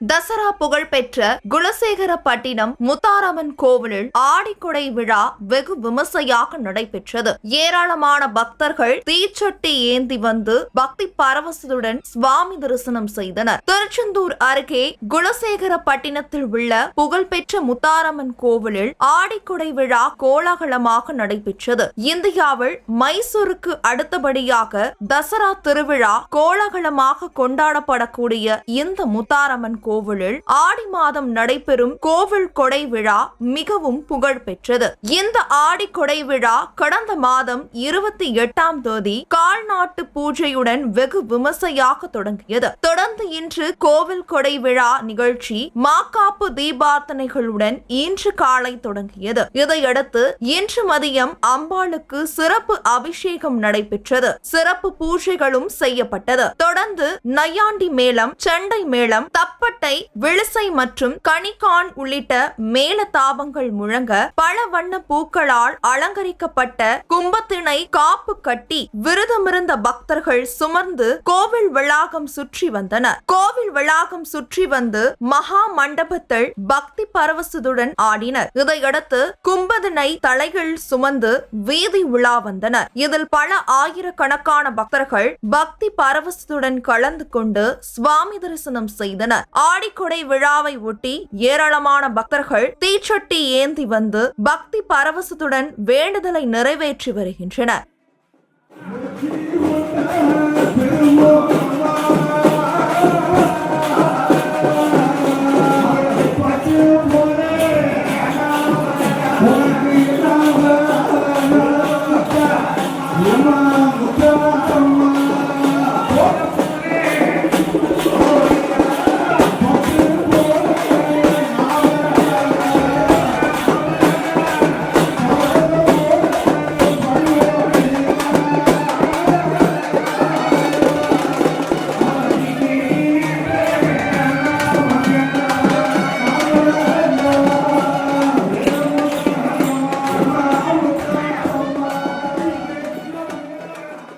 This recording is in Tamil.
தசரா புகழ்பெற்ற குலசேகரப்பட்டினம் முத்தாரம்மன் கோவிலில் ஆடிக்கொடை விழா வெகு விமர்சையாக நடைபெற்றது. ஏராளமான பக்தர்கள் தீச்சட்டி ஏந்தி வந்து பக்தி பரவசத்துடன் சுவாமி தரிசனம் செய்தனர். திருச்செந்தூர் அருகே குலசேகரப்பட்டினத்தில் உள்ள புகழ்பெற்ற முத்தாரம்மன் கோவிலில் ஆடிக்கொடை விழா கோலாகலமாக நடைபெற்றது. இந்தியாவில் மைசூருக்கு அடுத்தபடியாக தசரா திருவிழா கோலாகலமாக கொண்டாடப்படக்கூடிய இந்த முத்தாரம்மன் கோவிலில் ஆடி மாதம் நடைபெறும் கோவில் கொடை விழா மிகவும் புகழ் பெற்றது. இந்த ஆடி கொடை விழா கடந்த மாதம் 28ஆம் தேதி கால்நாட்டு பூஜையுடன் வெகு விமர்சையாக தொடங்கியது. தொடர்ந்து இன்று கோவில் கொடை விழா நிகழ்ச்சி மாக்காப்பு தீபார்த்தனைகளுடன் இன்று காலை தொடங்கியது. இதையடுத்து இன்று மதியம் அம்பாளுக்கு சிறப்பு அபிஷேகம் நடைபெற்றது. சிறப்பு பூஜைகளும் செய்யப்பட்டது. தொடர்ந்து நையாண்டி மேளம், சண்டை மேளம், தப்பட்டை, விழிசை மற்றும் கணிகான் உள்ளிட்ட மேல தாபங்கள் முழங்க பல வண்ண பூக்களால் அலங்கரிக்கப்பட்ட கும்பத்தினை காப்பு கட்டி விரதமிருந்த பக்தர்கள் சுமர்ந்து கோவில் வளாகம் சுற்றி வந்தனர். கோவில் வளாகம் சுற்றி வந்து மகா மண்டபத்தில் பக்தி பரவசத்துடன் ஆடினர். இதையடுத்து கும்பத்தினை தலைகள் சுமந்து வீதி உலா வந்தனர். இதில் பல ஆயிரக்கணக்கான பக்தர்கள் பக்தி பரவசத்துடன் கலந்து கொண்டு சுவாமி தரிசனம் செய்தனர். ஆடிக்கொடை விழாவை ஒட்டி ஏராளமான பக்தர்கள் தீச்சட்டி ஏந்தி வந்து பக்தி பரவசத்துடன் வேண்டுதலை நிறைவேற்றி வருகின்றனர்.